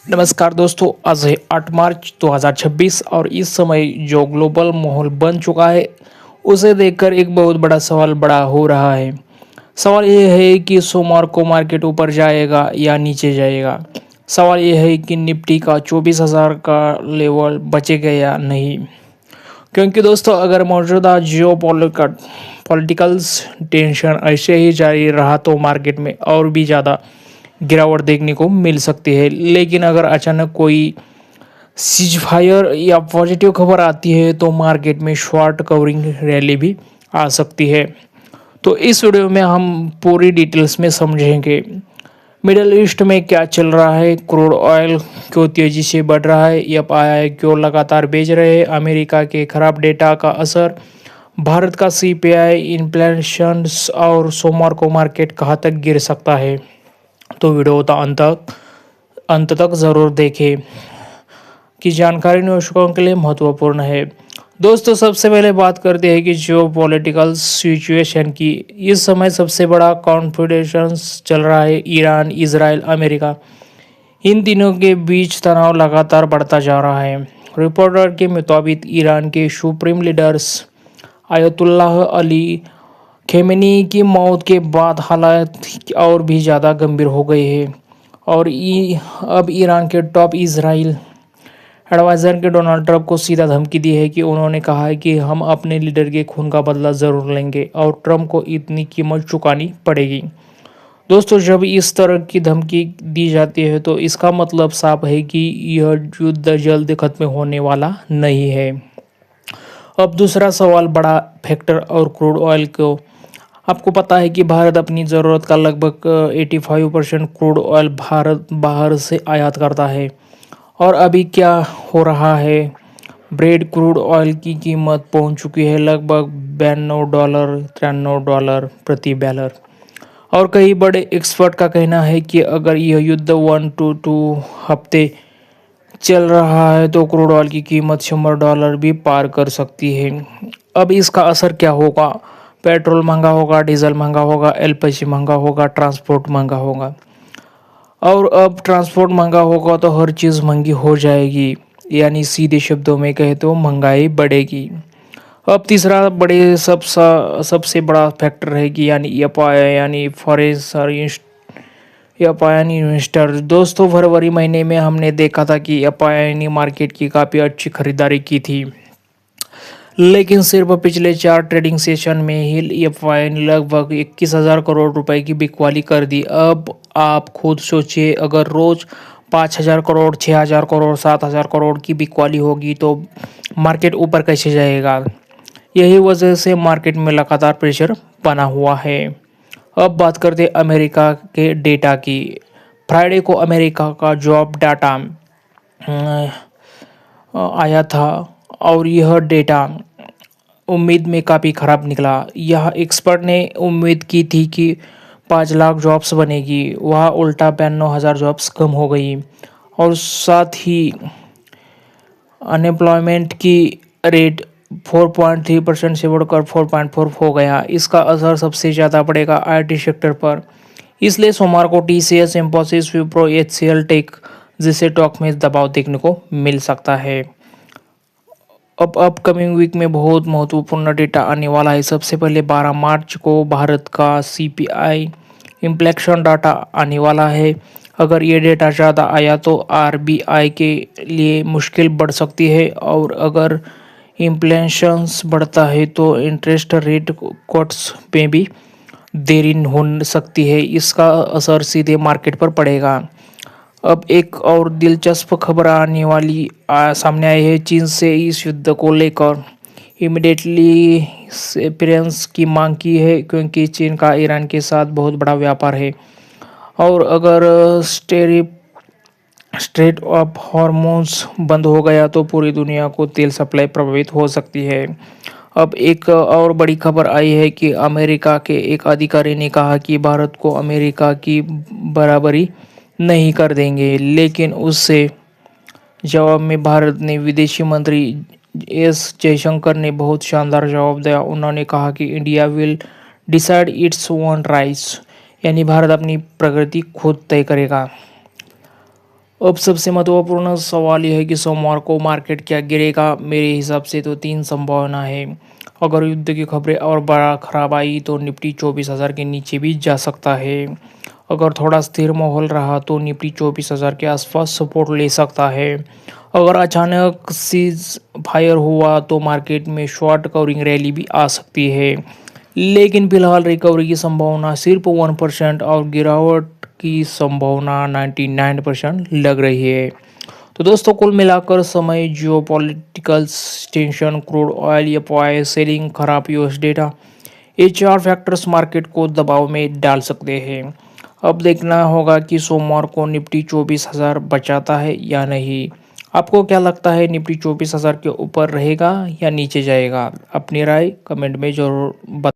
नमस्कार दोस्तों, आज है 8 मार्च 2026 और इस समय जो ग्लोबल माहौल बन चुका है उसे देखकर एक बहुत बड़ा सवाल बड़ा हो रहा है। सवाल यह है कि सोमवार को मार्केट ऊपर जाएगा या नीचे जाएगा। सवाल यह है कि निफ्टी का 24,000 का लेवल बचेगा या नहीं। क्योंकि दोस्तों, अगर मौजूदा जियो पॉलिटिकल्स टेंशन ऐसे ही जारी रहा तो मार्केट में और भी ज़्यादा गिरावट देखने को मिल सकती है। लेकिन अगर अचानक कोई सीज फायर या पॉजिटिव खबर आती है तो मार्केट में शॉर्ट कवरिंग रैली भी आ सकती है। तो इस वीडियो में हम पूरी डिटेल्स में समझेंगे मिडल ईस्ट में क्या चल रहा है, क्रूड ऑयल क्यों तेजी से बढ़ रहा है, एफआईआई क्यों लगातार बेच रहे हैं, अमेरिका के खराब डेटा का असर, भारत का सीपीआई, इन्फ्लेशन और सोमवार को मार्केट कहाँ तक गिर सकता है। तो वीडियो का अंत तक ज़रूर देखें कि जानकारी निवेशकों के लिए महत्वपूर्ण है। दोस्तों, सबसे पहले बात करते हैं कि जो पॉलिटिकल सिचुएशन की इस समय सबसे बड़ा कॉन्फिडेंस चल रहा है ईरान, इजराइल, अमेरिका। इन तीनों के बीच तनाव लगातार बढ़ता जा रहा है। रिपोर्टर के मुताबिक ईरान के सुप्रीम लीडर्स आयतुल्लाह अली खेमेनी की मौत के बाद हालात और भी ज़्यादा गंभीर हो गए हैं और अब ईरान के टॉप इजराइल एडवाइज़र के डोनाल्ड ट्रंप को सीधा धमकी दी है कि उन्होंने कहा है कि हम अपने लीडर के खून का बदला ज़रूर लेंगे और ट्रंप को इतनी कीमत चुकानी पड़ेगी। दोस्तों, जब इस तरह की धमकी दी जाती है तो इसका मतलब साफ है कि यह युद्ध जल्द खत्म होने वाला नहीं है। अब दूसरा सवाल बड़ा फैक्टर और क्रूड ऑयल को। आपको पता है कि भारत अपनी ज़रूरत का लगभग 85% क्रूड ऑयल भारत बाहर से आयात करता है। और अभी क्या हो रहा है, ब्रेड क्रूड ऑयल की कीमत पहुंच चुकी है लगभग $92 $93 प्रति बैरल। और कई बड़े एक्सपर्ट का कहना है कि अगर यह युद्ध 1 to 2 हफ्ते चल रहा है तो क्रूड ऑयल की कीमत $100 भी पार कर सकती है। अब इसका असर क्या होगा? पेट्रोल महंगा होगा, डीजल महंगा होगा, एलपीजी महंगा होगा, ट्रांसपोर्ट महंगा होगा। और अब ट्रांसपोर्ट महंगा होगा तो हर चीज़ महंगी हो जाएगी, यानी सीधे शब्दों में कहे तो महंगाई बढ़ेगी। अब तीसरा सबसे बड़ा फैक्टर है कि यानी एफआईआई यानी एफआईआई इन्वेस्टर। दोस्तों, फरवरी महीने में हमने देखा था कि एफआईआई ने मार्केट की काफ़ी अच्छी खरीदारी की थी, लेकिन सिर्फ पिछले 4 ट्रेडिंग सेशन में ही एफआईआई ने लगभग 21,000 करोड़ रुपए की बिकवाली कर दी। अब आप खुद सोचिए, अगर रोज 5,000 करोड़, 6,000 करोड़, 7,000 करोड़ की बिकवाली होगी तो मार्केट ऊपर कैसे जाएगा। यही वजह से मार्केट में लगातार प्रेशर बना हुआ है। अब बात करते अमेरिका के डेटा की। फ्राइडे को अमेरिका का जॉब डाटा आया था और यह डेटा उम्मीद में काफ़ी ख़राब निकला। यह एक्सपर्ट ने उम्मीद की थी कि 5 लाख जॉब्स बनेगी, वह उल्टा 92,000 जॉब्स कम हो गई। और साथ ही अनएम्प्लॉयमेंट की रेट 4.3% से बढ़कर 4.4 हो गया। इसका असर सबसे ज़्यादा पड़ेगा आईटी सेक्टर पर। इसलिए सोमवार को टीसीएस, इंफोसिस, विप्रो, एचसीएल टेक जैसे स्टॉक में दबाव देखने को मिल सकता है। अब अपकमिंग वीक में बहुत महत्वपूर्ण डेटा आने वाला है। सबसे पहले 12 मार्च को भारत का सीपीआई इन्फ्लेशन डाटा आने वाला है। अगर ये डेटा ज़्यादा आया तो आरबीआई के लिए मुश्किल बढ़ सकती है और अगर इन्फ्लेशन बढ़ता है तो इंटरेस्ट रेट कट्स में भी देरी हो सकती है। इसका असर सीधे मार्केट पर पड़ेगा। अब एक और दिलचस्प खबर आने वाली सामने आई है चीन से इस युद्ध को लेकर इमिडिएटली सेपरेंस की मांग की है, क्योंकि चीन का ईरान के साथ बहुत बड़ा व्यापार है और अगर स्ट्रेट ऑफ हॉर्मोन्स बंद हो गया तो पूरी दुनिया को तेल सप्लाई प्रभावित हो सकती है। अब एक और बड़ी खबर आई है कि अमेरिका के एक अधिकारी ने कहा कि भारत को अमेरिका की बराबरी नहीं कर देंगे, लेकिन उससे जवाब में भारत ने विदेशी मंत्री एस जयशंकर ने बहुत शानदार जवाब दिया। उन्होंने कहा कि India will decide its own rights, यानी भारत अपनी प्रगति खुद तय करेगा। अब सबसे महत्वपूर्ण सवाल यह है कि सोमवार को मार्केट क्या गिरेगा। मेरे हिसाब से तो तीन संभावना है। अगर युद्ध की खबरें और बड़ा खराब आई तो निफ्टी 24,000 के नीचे भी जा सकता है। अगर थोड़ा स्थिर माहौल रहा तो निफ्टी 24,000 के आसपास सपोर्ट ले सकता है। अगर अचानक सीज फायर हुआ तो मार्केट में शॉर्ट कवरिंग रैली भी आ सकती है। लेकिन फिलहाल रिकवरी की संभावना सिर्फ 1% और गिरावट की संभावना 99% लग रही है। तो दोस्तों कुल मिलाकर समय geopolitical tension, crude oil FII selling, खराब यूएस डेटा, ये चार फैक्टर्स मार्केट को दबाव में डाल सकते हैं। अब देखना होगा कि सोमवार को निफ्टी 24,000 बचाता है या नहीं। आपको क्या लगता है, निफ्टी 24,000 के ऊपर रहेगा या नीचे जाएगा? अपनी राय कमेंट में जरूर बता